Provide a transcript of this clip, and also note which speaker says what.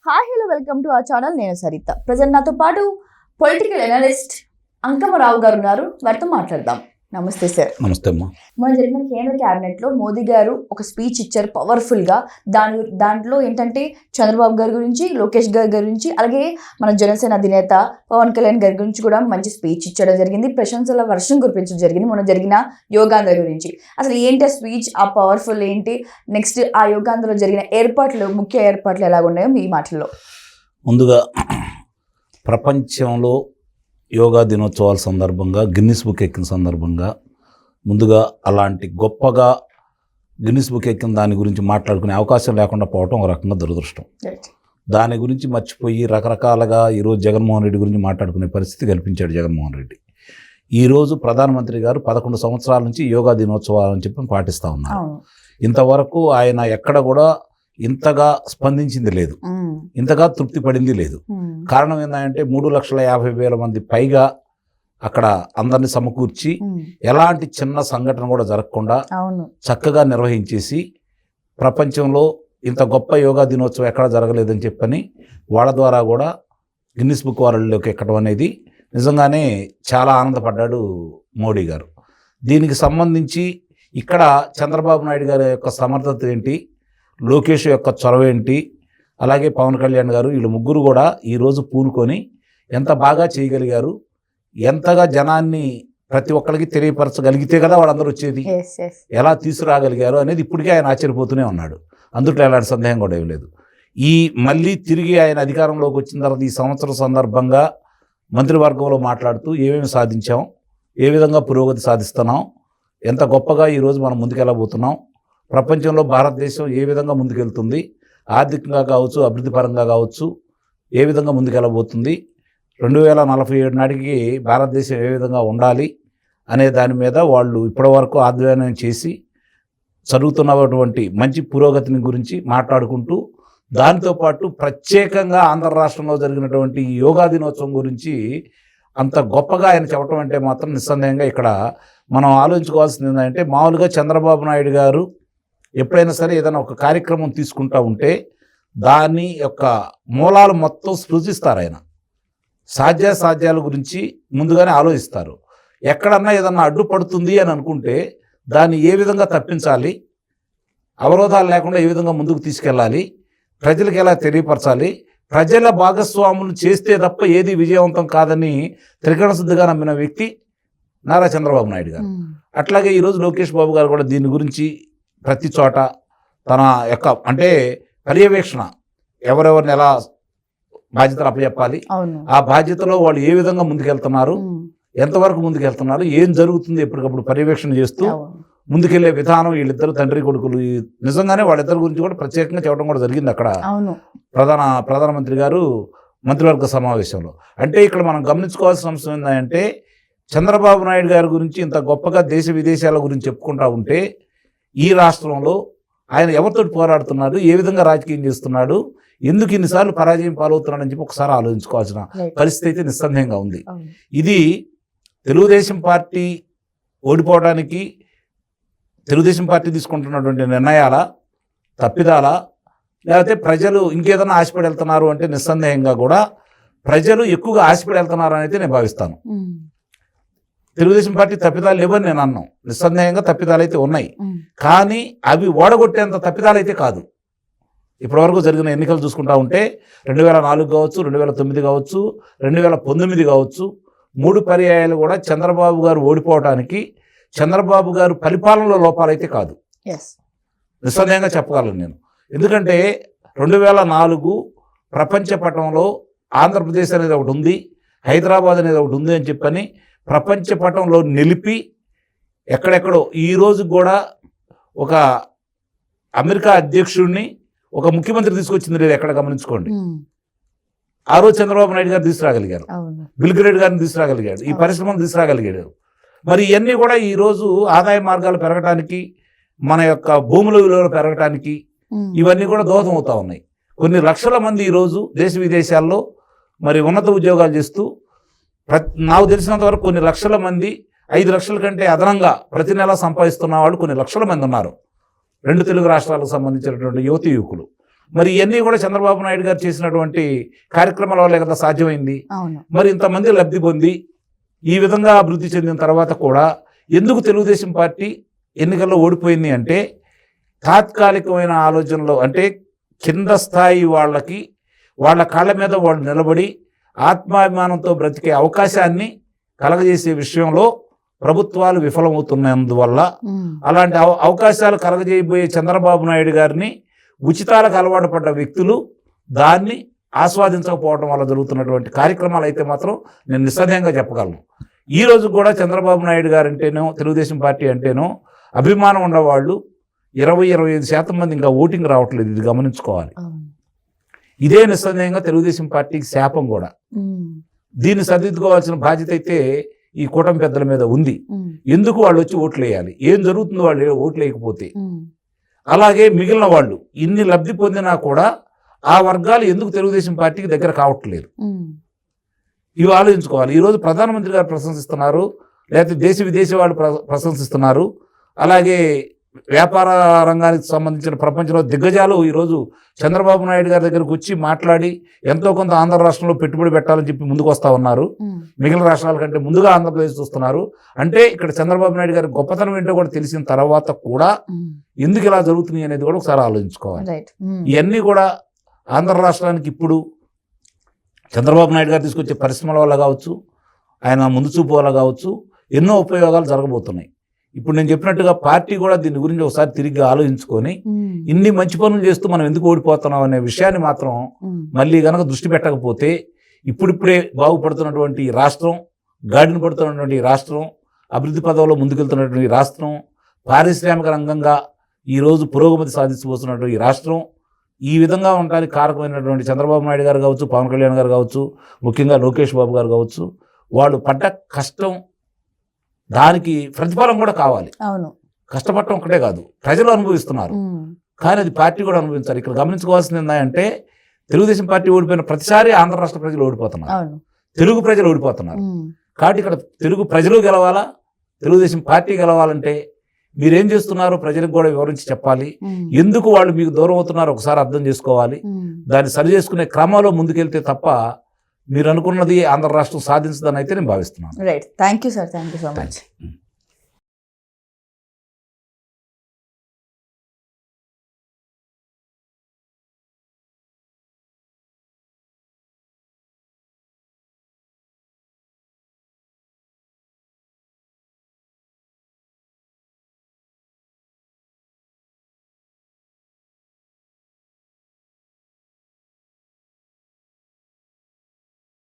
Speaker 1: Hi hello welcome to our channel. నేను Saritha. Present నాతో పాటు పొలిటికల్ అనలిస్ట్ అంకమరావు గారు ఉన్నారు. వారితో మాట్లాడదాం. నమస్తే సార్.
Speaker 2: నమస్తే అమ్మా.
Speaker 1: మన జరిగిన కేంద్ర క్యాబినెట్ లో మోదీ గారు ఒక స్పీచ్ ఇచ్చారు పవర్ఫుల్ గా. దాంట్లో ఏంటంటే చంద్రబాబు గారి గురించి, లోకేష్ గారి గురించి, అలాగే మన జనసేన అధినేత పవన్ కళ్యాణ్ గారి గురించి కూడా మంచి స్పీచ్ ఇచ్చడం జరిగింది. ప్రశంసల వర్షం కురిపించడం జరిగింది. మొన్న జరిగిన యోగాంధ్ర గురించి అసలు ఏంటి ఆ స్పీచ్, ఆ పవర్ఫుల్ ఏంటి, నెక్స్ట్ ఆ యోగాంధ్రలో జరిగిన ఏర్పాట్లు, ముఖ్య ఏర్పాట్లు ఎలా ఉన్నాయో మీ మాటల్లో.
Speaker 2: ముందుగా ప్రపంచంలో యోగా దినోత్సవాల సందర్భంగా, గిన్నిస్ బుక్ ఎక్కిన సందర్భంగా ముందుగా అలాంటి గొప్పగా గిన్నిస్ బుక్ ఎక్కిన దాని గురించి మాట్లాడుకునే అవకాశం లేకుండా పోవటం ఒక రకంగా దురదృష్టం. దాని గురించి మర్చిపోయి రకరకాలుగా ఈరోజు జగన్మోహన్ రెడ్డి గురించి మాట్లాడుకునే పరిస్థితి కల్పించాడు జగన్మోహన్ రెడ్డి. ఈరోజు ప్రధానమంత్రి గారు 11 సంవత్సరాల నుంచి యోగా దినోత్సవాలు అని చెప్పి పాటిస్తూ ఉన్నారు. ఇంతవరకు ఆయన ఎక్కడ కూడా ఇంతగా స్పందించింది లేదు, ఇంతగా తృప్తి పడింది లేదు. కారణం ఏంటంటే 3,50,000 మంది పైగా అక్కడ అందరినీ సమకూర్చి ఎలాంటి చిన్న సంఘటన కూడా జరగకుండా చక్కగా నిర్వహించేసి ప్రపంచంలో ఇంత గొప్ప యోగా దినోత్సవం ఎక్కడ జరగలేదని చెప్పని వాళ్ళ ద్వారా కూడా గిన్నిస్ బుక్ వరల్డ్లోకి ఎక్కడం అనేది నిజంగానే చాలా ఆనందపడ్డాడు మోడీ గారు. దీనికి సంబంధించి ఇక్కడ చంద్రబాబు నాయుడు గారి యొక్క సమర్థత ఏంటి, లోకేష్ యొక్క చొరవ ఏంటి, అలాగే పవన్ కళ్యాణ్ గారు, వీళ్ళు ముగ్గురు కూడా ఈరోజు పూనుకొని ఎంత బాగా చేయగలిగారు, ఎంతగా జనాన్ని ప్రతి ఒక్కరికి తెలియపరచగలిగితే కదా వాళ్ళందరూ వచ్చేది, ఎలా తీసుకురాగలిగారు అనేది ఇప్పటికే ఆయన ఆశ్చర్యపోతూనే ఉన్నాడు. అందుట్లో ఎలాంటి సందేహం కూడా ఏం లేదు. ఈ మళ్ళీ తిరిగి ఆయన అధికారంలోకి వచ్చిన తర్వాత ఈ సంవత్సరం సందర్భంగా మంత్రివర్గంలో మాట్లాడుతూ ఏమేమి సాధించాం, ఏ విధంగా పురోగతి సాధిస్తున్నాం, ఎంత గొప్పగా ఈరోజు మనం ముందుకెళ్ళబోతున్నాం, ప్రపంచంలో భారతదేశం ఏ విధంగా ముందుకెళ్తుంది, ఆర్థికంగా కావచ్చు, అభివృద్ధి పరంగా కావచ్చు, ఏ విధంగా ముందుకెళ్ళబోతుంది, 2047 నాటికి భారతదేశం ఏ విధంగా ఉండాలి అనే దాని మీద వాళ్ళు ఇప్పటివరకు అధ్యయనం చేసి జరుగుతున్నటువంటి మంచి పురోగతిని గురించి మాట్లాడుకుంటూ, దాంతోపాటు ప్రత్యేకంగా ఆంధ్ర రాష్ట్రంలో జరిగినటువంటి యోగా దినోత్సవం గురించి అంత గొప్పగా ఆయన చెప్పడం అంటే మాత్రం నిస్సందేహంగా ఇక్కడ మనం ఆలోచించుకోవాల్సింది ఏంటంటే, మామూలుగా చంద్రబాబు నాయుడు గారు ఎప్పుడైనా సరే ఏదైనా ఒక కార్యక్రమం తీసుకుంటూ ఉంటే దాని యొక్క మూలాలు మొత్తం సృజిస్తారు. ఆయన సాధ్యాల గురించి ముందుగానే ఆలోచిస్తారు. ఎక్కడన్నా ఏదన్నా అడ్డుపడుతుంది అని అనుకుంటే దాన్ని ఏ విధంగా తప్పించాలి, అవరోధాలు లేకుండా ఏ విధంగా ముందుకు తీసుకెళ్ళాలి, ప్రజలకు ఎలా తెలియపరచాలి, ప్రజల భాగస్వాములు చేస్తే తప్ప ఏది విజయవంతం కాదని త్రికరణ శుద్ధిగా నమ్మిన వ్యక్తి నారా చంద్రబాబు నాయుడు గారు. అట్లాగే ఈరోజు లోకేష్ బాబు గారు కూడా దీని గురించి ప్రతి చోట తన యొక్క అంటే పర్యవేక్షణ, ఎవరెవరిని ఎలా బాధ్యతలు అప్పచెప్పాలి, ఆ బాధ్యతలో వాళ్ళు ఏ విధంగా ముందుకెళ్తున్నారు, ఎంతవరకు ముందుకెళ్తున్నారు, ఏం జరుగుతుంది ఎప్పటికప్పుడు పర్యవేక్షణ చేస్తూ ముందుకెళ్లే విధానం, వీళ్ళిద్దరు తండ్రి కొడుకులు నిజంగానే వాళ్ళిద్దరి గురించి కూడా ప్రత్యేకంగా చెప్పడం కూడా జరిగింది అక్కడ ప్రధానమంత్రి గారు మంత్రివర్గ సమావేశంలో. అంటే ఇక్కడ మనం గమనించుకోవాల్సిన అంశం ఏంటంటే, చంద్రబాబు నాయుడు గారి గురించి ఇంత గొప్పగా దేశ విదేశాల గురించి చెప్పుకుంటా ఉంటే ఈ రాష్ట్రంలో ఆయన ఎవరితో పోరాడుతున్నాడు, ఏ విధంగా రాజకీయం చేస్తున్నాడు, ఎందుకు ఇన్నిసార్లు పరాజయం పాలవుతున్నాడని చెప్పి ఒకసారి ఆలోచించుకోవాల్సిన పరిస్థితి అయితే నిస్సందేహంగా ఉంది. ఇది తెలుగుదేశం పార్టీ ఓడిపోవడానికి తెలుగుదేశం పార్టీ తీసుకుంటున్నటువంటి నిర్ణయాల, తప్పిదాల, లేకపోతే ప్రజలు ఇంకేదైనా ఆశపడి వెళ్తున్నారు అంటే నిస్సందేహంగా కూడా ప్రజలు ఎక్కువగా ఆశపడి వెళ్తున్నారు అని అయితే నేను భావిస్తాను. తెలుగుదేశం పార్టీ తప్పిదాలు లేవని నేను అన్నాను. నిస్సందేహంగా తప్పిదాలు అయితే ఉన్నాయి, కానీ అవి ఓడగొట్టేంత తప్పిదాలు అయితే కాదు. ఇప్పటివరకు జరిగిన ఎన్నికలు చూసుకుంటా ఉంటే 2004 కావచ్చు, 2009 కావచ్చు, 2019 కావచ్చు, 3 పర్యాయాలు కూడా చంద్రబాబు గారు ఓడిపోవడానికి చంద్రబాబు గారు పరిపాలనలో లోపాలైతే కాదు, నిస్సందేహంగా చెప్పగలను నేను. ఎందుకంటే 2004 ప్రపంచ పటంలో ఆంధ్రప్రదేశ్ అనేది ఒకటి ఉంది, హైదరాబాద్ అనేది ఒకటి ఉంది అని చెప్పని ప్రపంచ పటంలో నిలిపి ఎక్కడెక్కడో ఈరోజు కూడా ఒక అమెరికా అధ్యక్షుడిని ఒక ముఖ్యమంత్రి తీసుకొచ్చింది లేదు ఎక్కడ గమనించుకోండి. ఆ రోజు చంద్రబాబు నాయుడు గారు తీసుకురాగలిగారు, బిల్ గేట్స్ గారిని తీసుకురాగలిగాడు, ఈ పరిశ్రమను తీసుకురాగలిగాడు. మరి ఇవన్నీ కూడా ఈరోజు ఆదాయ మార్గాలు పెరగడానికి, మన యొక్క భూముల విలువలు పెరగడానికి ఇవన్నీ కూడా దోహదం అవుతా ఉన్నాయి. కొన్ని లక్షల మంది ఈరోజు దేశ విదేశాల్లో మరి ఉన్నత ఉద్యోగాలు చేస్తూ, నాకు తెలిసినంత వరకు కొన్ని లక్షల మంది 5 లక్షల కంటే అదనంగా ప్రతి నెల సంపాదిస్తున్న వాళ్ళు కొన్ని లక్షల మంది ఉన్నారు. 2 తెలుగు రాష్ట్రాలకు సంబంధించినటువంటి యువతి యువకులు. మరి ఇవన్నీ కూడా చంద్రబాబు నాయుడు గారు చేసినటువంటి కార్యక్రమాల వల్లే కదా సాధ్యమైంది.
Speaker 1: అవును.
Speaker 2: మరి ఇంతమంది లబ్ధి పొంది ఈ విధంగా అభివృద్ధి చెందిన తర్వాత కూడా ఎందుకు తెలుగుదేశం పార్టీ ఎన్నికల్లో ఓడిపోయింది అంటే తాత్కాలికమైన ఆలోచనలో, అంటే కింద స్థాయి వాళ్ళకి వాళ్ళ కాళ్ళ మీద వాళ్ళు నిలబడి ఆత్మాభిమానంతో బ్రతికే అవకాశాన్ని కలగజేసే విషయంలో ప్రభుత్వాలు విఫలమవుతున్నందువల్ల అలాంటి అవకాశాలు కలగజేయబోయే చంద్రబాబు నాయుడు గారిని ఉచితాలకు అలవాటు పడ్డ వ్యక్తులు దాన్ని ఆస్వాదించకపోవడం వల్ల జరుగుతున్నటువంటి కార్యక్రమాలు అయితే మాత్రం నేను నిస్సందేహంగా చెప్పగలను. ఈ రోజు కూడా చంద్రబాబు నాయుడు గారు అంటేనో తెలుగుదేశం పార్టీ అంటేనో అభిమానం ఉన్నవాళ్ళు 20-25% మంది ఇంకా ఓటింగ్ రావట్లేదు. ఇది గమనించుకోవాలి. ఇదే నిస్సందేహంగా తెలుగుదేశం పార్టీకి శాపం కూడా. దీన్ని సరిదిద్దుకోవాల్సిన బాధ్యత అయితే ఈ కూటమి పెద్దల మీద ఉంది. ఎందుకు వాళ్ళు వచ్చి ఓట్లు వేయాలి? ఏం జరుగుతుందో వాళ్ళు ఓట్లు వేయకపోతే. అలాగే మిగిలిన వాళ్ళు ఇన్ని లబ్ధి పొందినా కూడా ఆ వర్గాలు ఎందుకు తెలుగుదేశం పార్టీకి దగ్గర కావట్లేదు, ఇవి ఆలోచించుకోవాలి. ఈరోజు ప్రధానమంత్రి గారు ప్రశంసిస్తున్నారు, లేకపోతే దేశ విదేశీ వాళ్ళు ప్రశంసిస్తున్నారు. అలాగే వ్యాపార రంగానికి సంబంధించిన ప్రపంచంలో దిగ్గజాలు ఈరోజు చంద్రబాబు నాయుడు గారి దగ్గరకు వచ్చి మాట్లాడి ఎంతో కొంత ఆంధ్ర రాష్ట్రంలో పెట్టుబడి పెట్టాలని చెప్పి ముందుకు వస్తూ ఉన్నారు. మిగిలిన రాష్ట్రాల కంటే ముందుగా ఆంధ్రప్రదేశ్ చూస్తున్నారు. అంటే ఇక్కడ చంద్రబాబు నాయుడు గారి గొప్పతనం ఏంటో కూడా తెలిసిన తర్వాత కూడా ఎందుకు ఇలా జరుగుతుంది అనేది కూడా ఒకసారి ఆలోచించుకోవాలి. ఇవన్నీ కూడా ఆంధ్ర రాష్ట్రానికి ఇప్పుడు చంద్రబాబు నాయుడు గారు తీసుకొచ్చే పరిశ్రమల వల్ల కావచ్చు, ఆయన ముందు చూపు వల్ల కావచ్చు, ఎన్నో ఉపయోగాలు జరగబోతున్నాయి. ఇప్పుడు నేను చెప్పినట్టుగా పార్టీ కూడా దీని గురించి ఒకసారి తిరిగి ఆలోచించుకొని ఇన్ని మంచి పనులు చేస్తూ మనం ఎందుకు ఓడిపోతున్నాం అనే విషయాన్ని మాత్రం మళ్ళీ కనుక దృష్టి పెట్టకపోతే ఇప్పుడిప్పుడే బాగుపడుతున్నటువంటి రాష్ట్రం, గాడిన పడుతున్నటువంటి రాష్ట్రం, అభివృద్ధి పదవిలో ముందుకెళ్తున్నటువంటి రాష్ట్రం, పారిశ్రామిక రంగంగా ఈరోజు పురోగతి సాధించబోతున్నటువంటి రాష్ట్రం, ఈ విధంగా ఉండడానికి కారకమైనటువంటి చంద్రబాబు నాయుడు గారు కావచ్చు, పవన్ కళ్యాణ్ గారు కావచ్చు, ముఖ్యంగా లోకేష్ బాబు గారు కావచ్చు, వాళ్ళు పడ్డ కష్టం దానికి ప్రతిఫలం కూడా కావాలి.
Speaker 1: అవును,
Speaker 2: కష్టపడటం ఒకటే కాదు, ప్రజలు అనుభవిస్తున్నారు, కానీ అది పార్టీ కూడా అనుభవించాలి. ఇక్కడ గమనించుకోవాల్సింది ఏంటంటే తెలుగుదేశం పార్టీ ఓడిపోయిన ప్రతిసారి ఆంధ్ర రాష్ట్ర ప్రజలు ఓడిపోతున్నారు, తెలుగు ప్రజలు ఓడిపోతున్నారు. కాబట్టి ఇక్కడ తెలుగు ప్రజలు గెలవాలా, తెలుగుదేశం పార్టీ గెలవాలంటే మీరేం చేస్తున్నారో ప్రజలకు కూడా వివరించి చెప్పాలి. ఎందుకు వాళ్ళు మీకు దూరం అవుతున్నారో ఒకసారి అర్థం చేసుకోవాలి. దాన్ని సరి చేసుకునే క్రమంలో ముందుకెళ్తే తప్ప మీరు అనుకున్నది ఆంధ్ర రాష్ట్రం సాధించదని అయితే నేను భావిస్తున్నాను.
Speaker 1: Right, thank you sir, thank you so much.